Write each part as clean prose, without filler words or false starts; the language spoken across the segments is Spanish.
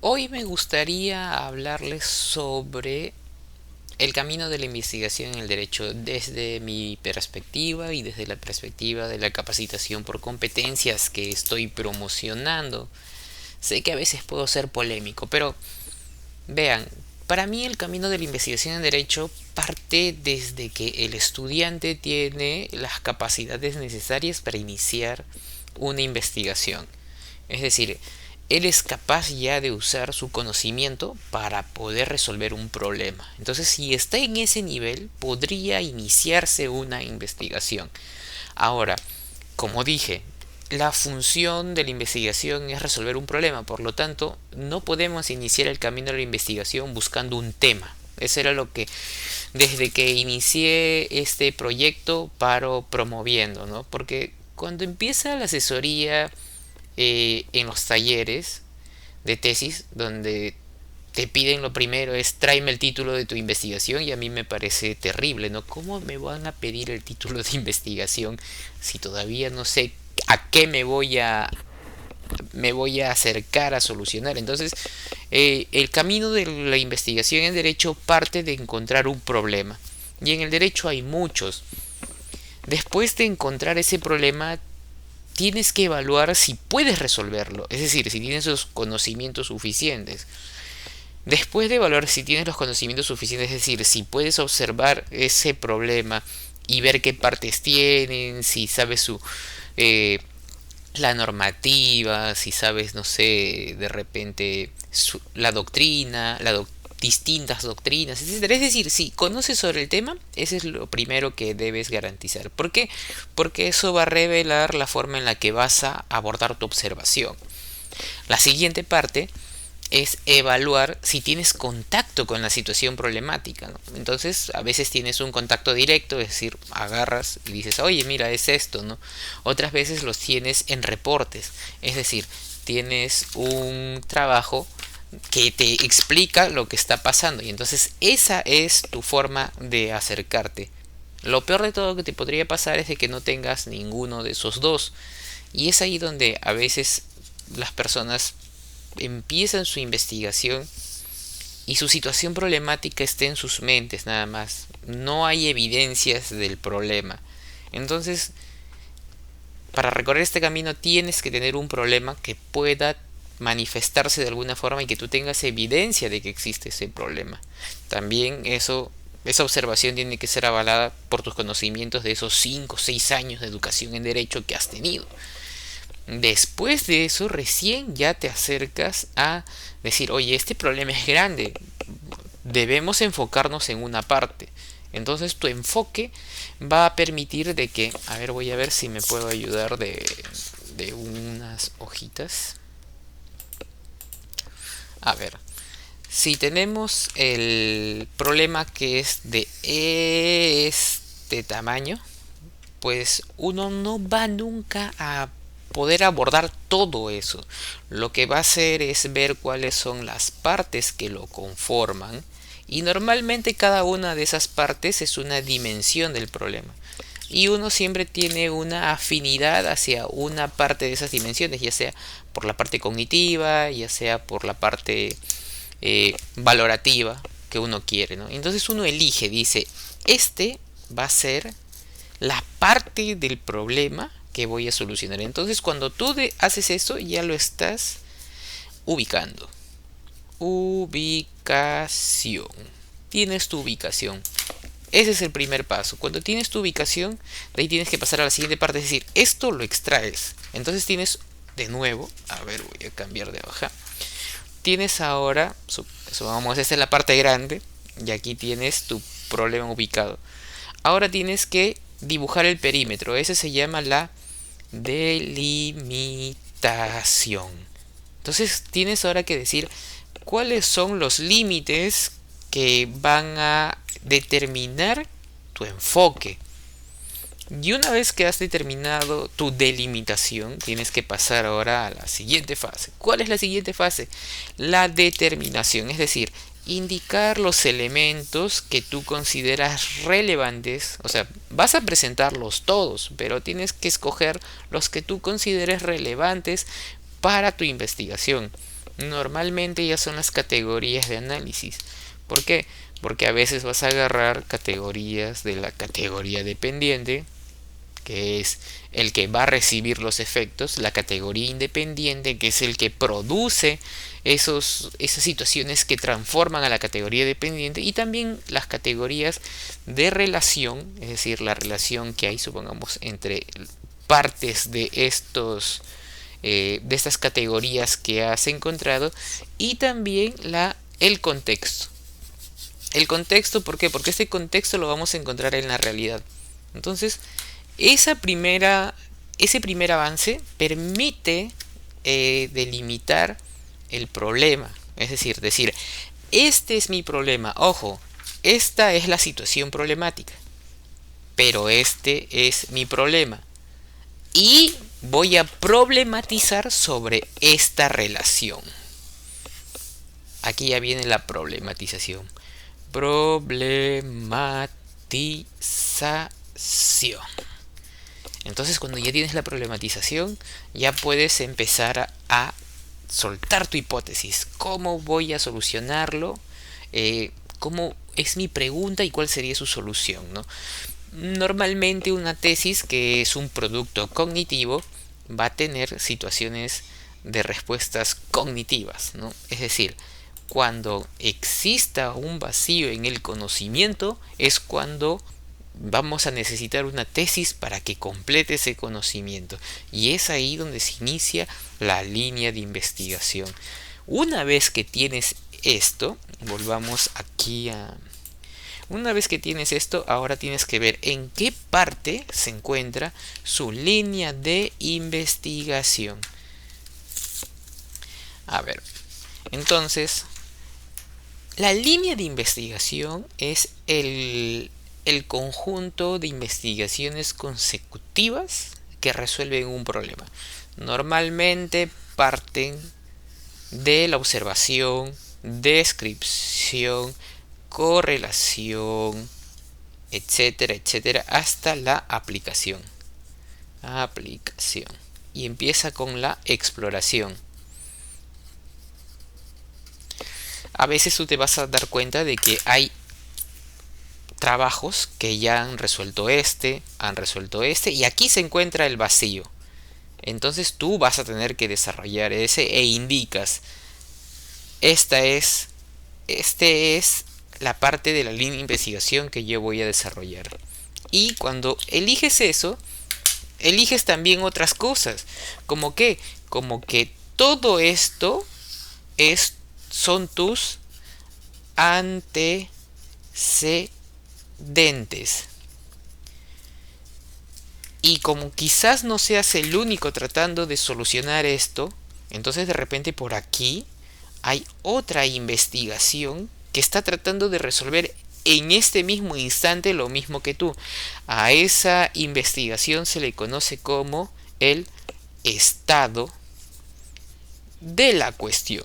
Hoy me gustaría hablarles sobre el camino de la investigación en el derecho desde mi perspectiva y desde la perspectiva de la capacitación por competencias que estoy promocionando. Sé que a veces puedo ser polémico, pero vean, para mí el camino de la investigación en derecho parte desde que el estudiante tiene las capacidades necesarias para iniciar una investigación. Es decir, él es capaz ya de usar su conocimiento para poder resolver un problema. Entonces, si está en ese nivel, podría iniciarse una investigación. Ahora, como dije, la función de la investigación es resolver un problema, por lo tanto, no podemos iniciar el camino de la investigación buscando un tema. Eso era lo que desde que inicié este proyecto paro promoviendo, ¿no? Porque cuando empieza la asesoría en los talleres de tesis donde te piden lo primero es tráeme el título de tu investigación y a mí me parece terrible, ¿no? ¿Cómo me van a pedir el título de investigación si todavía no sé a qué me voy a acercar a solucionar? Entonces, el camino de la investigación en derecho parte de encontrar un problema. Y en el derecho hay muchos. Después de encontrar ese problema, tienes que evaluar si puedes resolverlo, es decir, si tienes los conocimientos suficientes. Después de evaluar si tienes los conocimientos suficientes, es decir, si puedes observar ese problema y ver qué partes tienen, si sabes eh, la normativa, si sabes, no sé, de repente la doctrina, distintas doctrinas, etcétera. Es decir, si conoces sobre el tema, ese es lo primero que debes garantizar. ¿Por qué? Porque eso va a revelar la forma en la que vas a abordar tu observación. La siguiente parte es evaluar si tienes contacto con la situación problemática, ¿no? Entonces, a veces tienes un contacto directo, es decir, agarras y dices, oye, mira, es esto, ¿no? Otras veces los tienes en reportes, es decir, tienes un trabajo que te explica lo que está pasando y entonces esa es tu forma de acercarte. Lo peor de todo que te podría pasar es de que no tengas ninguno de esos dos y es ahí donde a veces las personas empiezan su investigación y su situación problemática está en sus mentes nada más. No hay evidencias del problema. Entonces, para recorrer este camino tienes que tener un problema que pueda manifestarse de alguna forma y que tú tengas evidencia de que existe ese problema. También esa observación tiene que ser avalada por tus conocimientos de esos 5 o 6 años de educación en derecho que has tenido. Después de eso, recién ya te acercas a decir, oye, este problema es grande, debemos enfocarnos en una parte. Entonces tu enfoque va a permitir de que, a ver, voy a ver si me puedo ayudar de unas hojitas. A ver, si tenemos el problema que es de este tamaño, pues uno no va nunca a poder abordar todo eso. Lo que va a hacer es ver cuáles son las partes que lo conforman y normalmente cada una de esas partes es una dimensión del problema. Y uno siempre tiene una afinidad hacia una parte de esas dimensiones, ya sea por la parte cognitiva, ya sea por la parte valorativa que uno quiere, ¿no? Entonces uno elige, dice, este va a ser la parte del problema que voy a solucionar. Entonces, cuando tú haces eso, ya lo estás ubicando. Ubicación. Tienes tu ubicación. Ese es el primer paso. Cuando tienes tu ubicación, de ahí tienes que pasar a la siguiente parte, es decir, esto lo extraes. Entonces tienes de nuevo, a ver, voy a cambiar de hoja. Tienes ahora, vamos, esta es la parte grande, y aquí tienes tu problema ubicado. Ahora tienes que dibujar el perímetro. Ese se llama la delimitación. Entonces tienes ahora que decir cuáles son los límites que van a determinar tu enfoque. Y una vez que has determinado tu delimitación, tienes que pasar ahora a la siguiente fase. ¿Cuál es la siguiente fase? La determinación, es decir, indicar los elementos que tú consideras relevantes. O sea, vas a presentarlos todos, pero tienes que escoger los que tú consideres relevantes para tu investigación. Normalmente ya son las categorías de análisis. ¿Por qué? Porque a veces vas a agarrar categorías de la categoría dependiente, que es el que va a recibir los efectos, la categoría independiente, que es el que produce esas situaciones que transforman a la categoría dependiente, y también las categorías de relación, es decir, la relación que hay, supongamos, entre partes de estas categorías que has encontrado, y también el contexto. El contexto, ¿por qué? Porque este contexto lo vamos a encontrar en la realidad. Entonces, esa primera, ese primer avance permite delimitar el problema. Es decir, este es mi problema. Ojo, esta es la situación problemática, pero este es mi problema. Y voy a problematizar sobre esta relación. Aquí ya viene la problematización. Problematización. Entonces, cuando ya tienes la problematización, ya puedes empezar a soltar tu hipótesis. ¿Cómo voy a solucionarlo? ¿Cómo es mi pregunta y cuál sería su solución, ¿no? Normalmente una tesis, que es un producto cognitivo, va a tener situaciones de respuestas cognitivas, ¿no? Es decir, cuando exista un vacío en el conocimiento es cuando vamos a necesitar una tesis para que complete ese conocimiento, y es ahí donde se inicia la línea de investigación. Una vez que tienes esto, volvamos aquí a... Una vez que tienes esto, ahora tienes que ver en qué parte se encuentra su línea de investigación. A ver, entonces, la línea de investigación es el conjunto de investigaciones consecutivas que resuelven un problema. Normalmente parten de la observación, descripción, correlación, etcétera, etcétera, hasta la aplicación. Y empieza con la exploración. A veces tú te vas a dar cuenta de que hay trabajos que ya han resuelto y aquí se encuentra el vacío. Entonces tú vas a tener que desarrollar ese e indicas, este es la parte de la línea de investigación que yo voy a desarrollar. Y cuando eliges eso, eliges también otras cosas, como que todo esto son tus antecedentes. Y como quizás no seas el único tratando de solucionar esto, entonces de repente por aquí hay otra investigación que está tratando de resolver en este mismo instante lo mismo que tú. A esa investigación se le conoce como el estado de la cuestión.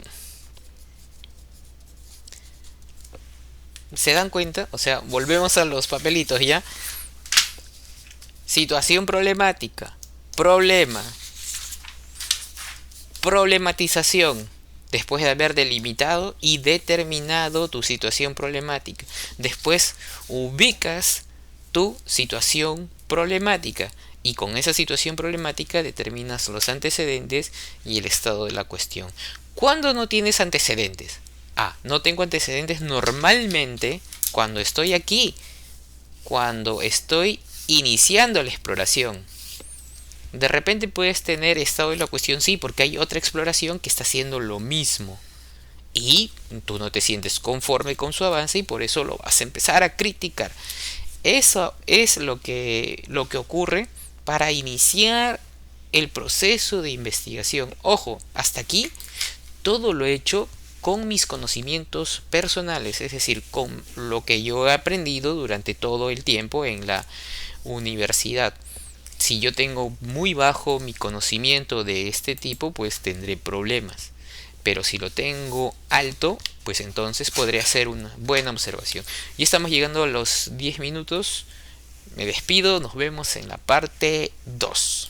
¿Se dan cuenta? O sea, volvemos a los papelitos ya. Situación problemática, problema, problematización. Después de haber delimitado y determinado tu situación problemática, después ubicas tu situación problemática y con esa situación problemática determinas los antecedentes y el estado de la cuestión. ¿Cuándo no tienes antecedentes? No tengo antecedentes normalmente cuando estoy aquí, cuando estoy iniciando la exploración. De repente puedes tener estado de la cuestión, sí, porque hay otra exploración que está haciendo lo mismo y tú no te sientes conforme con su avance y por eso lo vas a empezar a criticar. Eso es lo que ocurre para iniciar el proceso de investigación. Ojo, hasta aquí todo lo he hecho con mis conocimientos personales, es decir, con lo que yo he aprendido durante todo el tiempo en la universidad. Si yo tengo muy bajo mi conocimiento de este tipo, pues tendré problemas. Pero si lo tengo alto, pues entonces podré hacer una buena observación. Y estamos llegando a los 10 minutos. Me despido, nos vemos en la parte 2.